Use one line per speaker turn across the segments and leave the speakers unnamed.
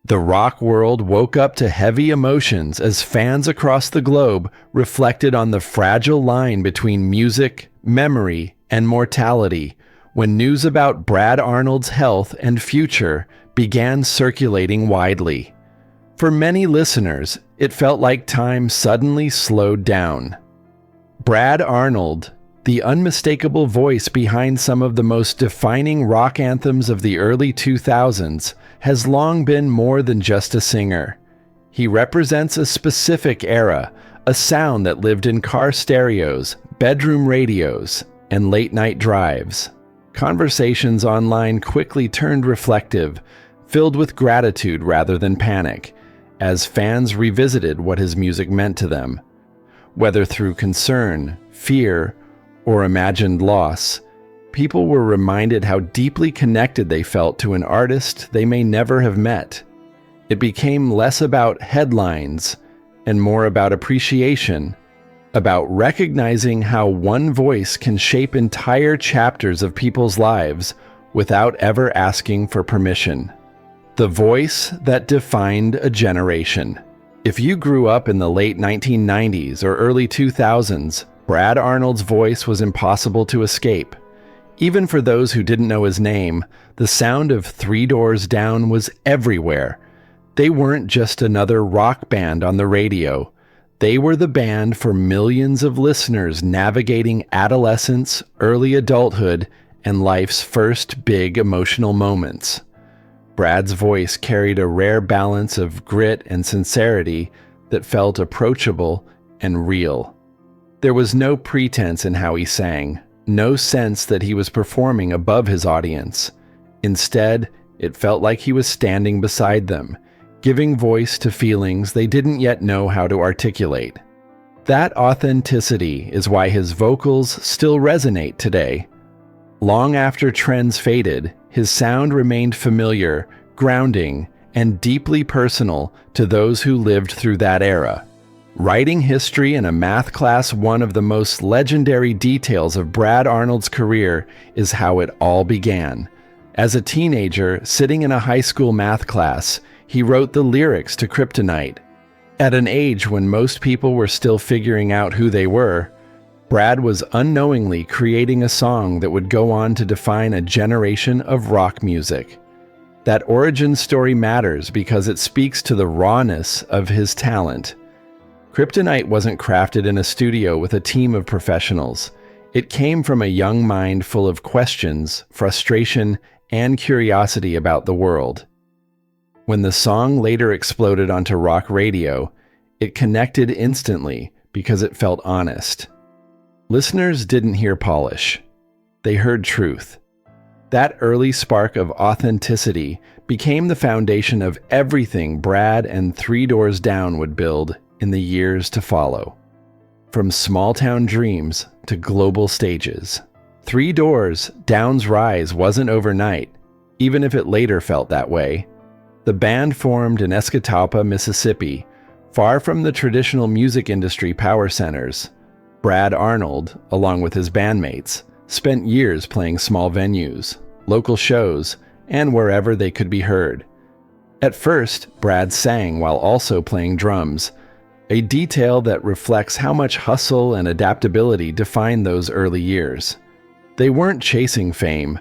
The rock world woke up to heavy emotions as fans across the globe reflected on the fragile line between music, memory, and mortality when news about Brad Arnold's health and future began circulating widely. For many listeners, it felt like time suddenly slowed down. Brad Arnold, the unmistakable voice behind some of the most defining rock anthems of the early 2000s, has long been more than just a singer. He represents a specific era, a sound that lived in car stereos, bedroom radios, and late-night drives. Conversations online quickly turned reflective, filled with gratitude rather than panic, as fans revisited what his music meant to them. Whether through concern, fear, or imagined loss, people were reminded how deeply connected they felt to an artist they may never have met. It became less about headlines and more about appreciation, about recognizing how one voice can shape entire chapters of people's lives without ever asking for permission. The voice that defined a generation. If you grew up in the late 1990s or early 2000s, Brad Arnold's voice was impossible to escape. Even for those who didn't know his name, the sound of Three Doors Down was everywhere. They weren't just another rock band on the radio. They were the band for millions of listeners navigating adolescence, early adulthood, and life's first big emotional moments. Brad's voice carried a rare balance of grit and sincerity that felt approachable and real. There was no pretense in how he sang, no sense that he was performing above his audience. Instead, it felt like he was standing beside them, giving voice to feelings they didn't yet know how to articulate. That authenticity is why his vocals still resonate today. Long after trends faded, his sound remained familiar, grounding, and deeply personal to those who lived through that era. Writing history in a math class, one of the most legendary details of Brad Arnold's career is how it all began. As a teenager, sitting in a high school math class, he wrote the lyrics to Kryptonite. At an age when most people were still figuring out who they were, Brad was unknowingly creating a song that would go on to define a generation of rock music. That origin story matters because it speaks to the rawness of his talent. Kryptonite wasn't crafted in a studio with a team of professionals. It came from a young mind full of questions, frustration, and curiosity about the world. When the song later exploded onto rock radio, it connected instantly because it felt honest. Listeners didn't hear polish. They heard truth. That early spark of authenticity became the foundation of everything Brad and Three Doors Down would build in the years to follow. From small-town dreams to global stages. Three Doors Down's rise wasn't overnight, even if it later felt that way. The band formed in Escatawpa, Mississippi, far from the traditional music industry power centers. Brad Arnold, along with his bandmates, spent years playing small venues, local shows, and wherever they could be heard. At first, Brad sang while also playing drums, a detail that reflects how much hustle and adaptability defined those early years. They weren't chasing fame,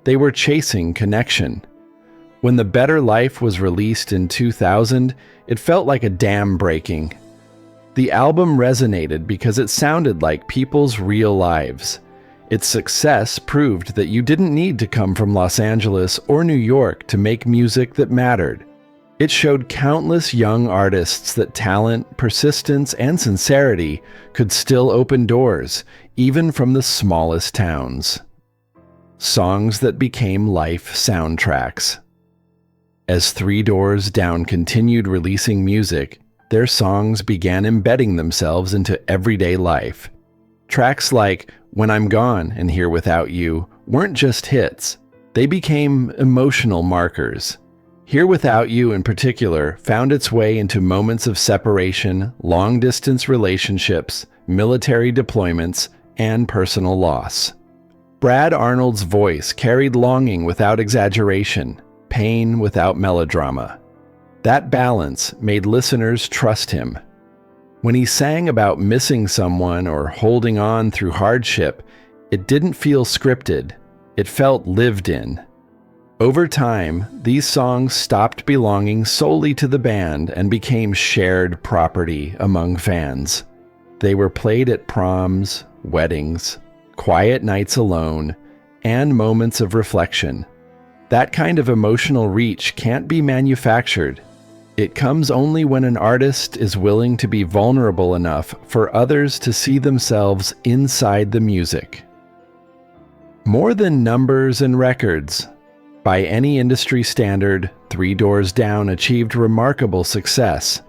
they were chasing connection. When The Better Life was released in 2000, it felt like a dam breaking. The album resonated because it sounded like people's real lives. Its success proved that you didn't need to come from Los Angeles or New York to make music that mattered. It showed countless young artists that talent, persistence, and sincerity could still open doors, even from the smallest towns. Songs that became life soundtracks. As Three Doors Down continued releasing music, their songs began embedding themselves into everyday life. Tracks like When I'm Gone and Here Without You weren't just hits, they became emotional markers. Here Without You in particular found its way into moments of separation, long-distance relationships, military deployments, and personal loss. Brad Arnold's voice carried longing without exaggeration, pain without melodrama. That balance made listeners trust him. When he sang about missing someone or holding on through hardship, it didn't feel scripted. It felt lived in. Over time, these songs stopped belonging solely to the band and became shared property among fans. They were played at proms, weddings, quiet nights alone, and moments of reflection. That kind of emotional reach can't be manufactured. It comes only when an artist is willing to be vulnerable enough for others to see themselves inside the music. More than numbers and records. By any industry standard, Three Doors Down achieved remarkable success.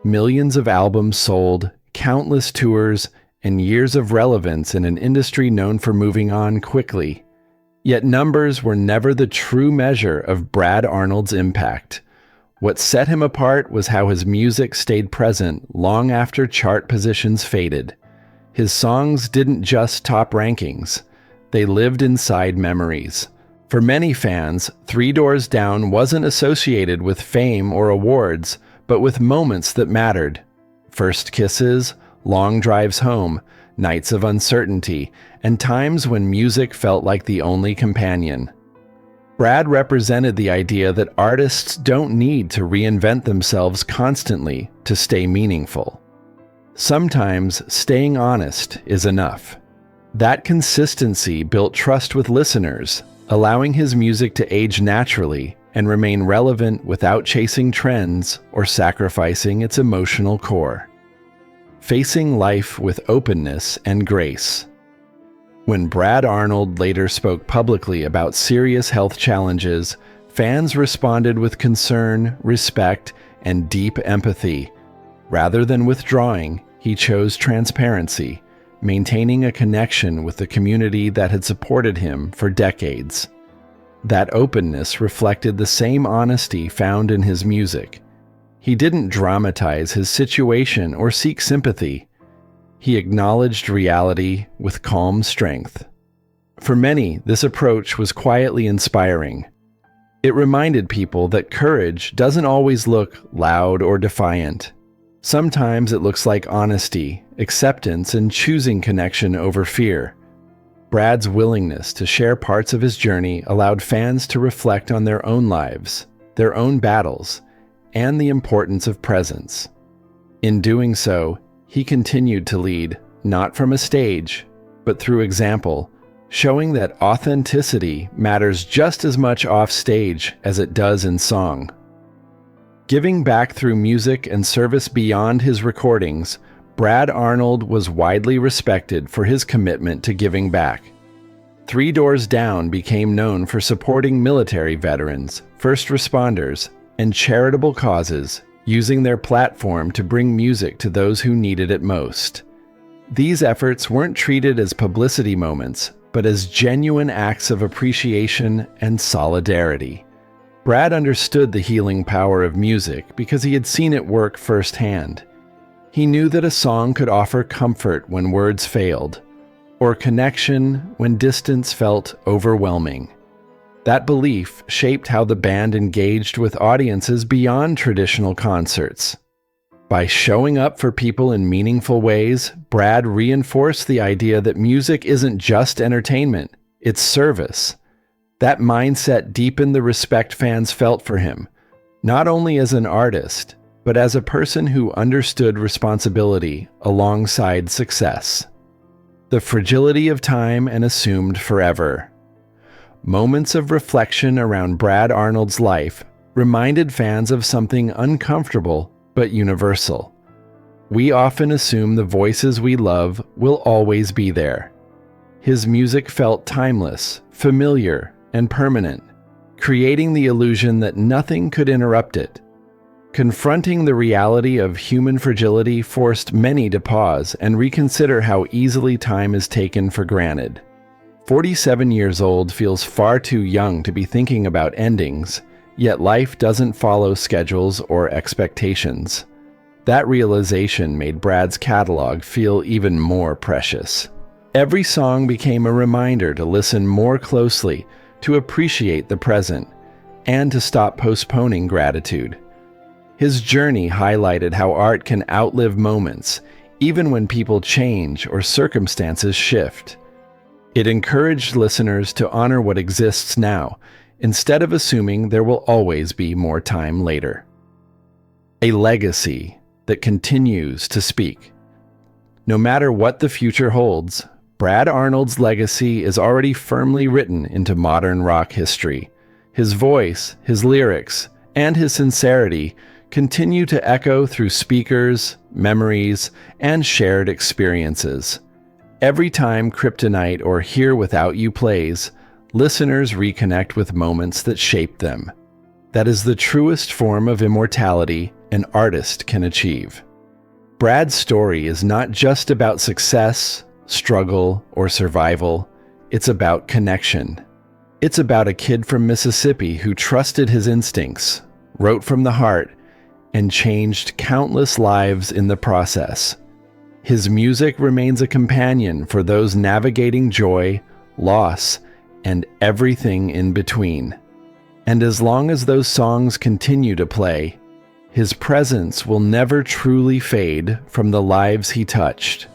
Millions of albums sold, countless tours, and years of relevance in an industry known for moving on quickly. Yet numbers were never the true measure of Brad Arnold's impact. What set him apart was how his music stayed present long after chart positions faded. His songs didn't just top rankings. They lived inside memories. For many fans, Three Doors Down wasn't associated with fame or awards, but with moments that mattered. First kisses, long drives home, nights of uncertainty, and times when music felt like the only companion. Brad represented the idea that artists don't need to reinvent themselves constantly to stay meaningful. Sometimes staying honest is enough. That consistency built trust with listeners, allowing his music to age naturally and remain relevant without chasing trends or sacrificing its emotional core. Facing life with openness and grace. When Brad Arnold later spoke publicly about serious health challenges, fans responded with concern, respect, and deep empathy. Rather than withdrawing, he chose transparency, maintaining a connection with the community that had supported him for decades. That openness reflected the same honesty found in his music. He didn't dramatize his situation or seek sympathy. He acknowledged reality with calm strength. For many, this approach was quietly inspiring. It reminded people that courage doesn't always look loud or defiant. Sometimes it looks like honesty, acceptance, and choosing connection over fear. Brad's willingness to share parts of his journey allowed fans to reflect on their own lives, their own battles, and the importance of presence. In doing so, he continued to lead, not from a stage, but through example, showing that authenticity matters just as much off stage as it does in song. Giving back through music and service beyond his recordings, Brad Arnold was widely respected for his commitment to giving back. Three Doors Down became known for supporting military veterans, first responders, and charitable causes, using their platform to bring music to those who needed it most. These efforts weren't treated as publicity moments, but as genuine acts of appreciation and solidarity. Brad understood the healing power of music because he had seen it work firsthand. He knew that a song could offer comfort when words failed, or connection when distance felt overwhelming. That belief shaped how the band engaged with audiences beyond traditional concerts. By showing up for people in meaningful ways, Brad reinforced the idea that music isn't just entertainment, it's service. That mindset deepened the respect fans felt for him, not only as an artist, but as a person who understood responsibility alongside success. The fragility of time and assumed forever. Moments of reflection around Brad Arnold's life reminded fans of something uncomfortable but universal. We often assume the voices we love will always be there. His music felt timeless, familiar, and permanent, creating the illusion that nothing could interrupt it. Confronting the reality of human fragility forced many to pause and reconsider how easily time is taken for granted. 47 years old feels far too young to be thinking about endings, yet life doesn't follow schedules or expectations. That realization made Brad's catalog feel even more precious. Every song became a reminder to listen more closely, to appreciate the present, and to stop postponing gratitude. His journey highlighted how art can outlive moments, even when people change or circumstances shift. It encouraged listeners to honor what exists now, instead of assuming there will always be more time later. A legacy that continues to speak. No matter what the future holds, Brad Arnold's legacy is already firmly written into modern rock history. His voice, his lyrics, and his sincerity continue to echo through speakers, memories, and shared experiences. Every time Kryptonite or Here Without You plays, listeners reconnect with moments that shaped them. That is the truest form of immortality an artist can achieve. Brad's story is not just about success, struggle, or survival. It's about connection. It's about a kid from Mississippi who trusted his instincts, wrote from the heart, and changed countless lives in the process. His music remains a companion for those navigating joy, loss, and everything in between. And as long as those songs continue to play, his presence will never truly fade from the lives he touched.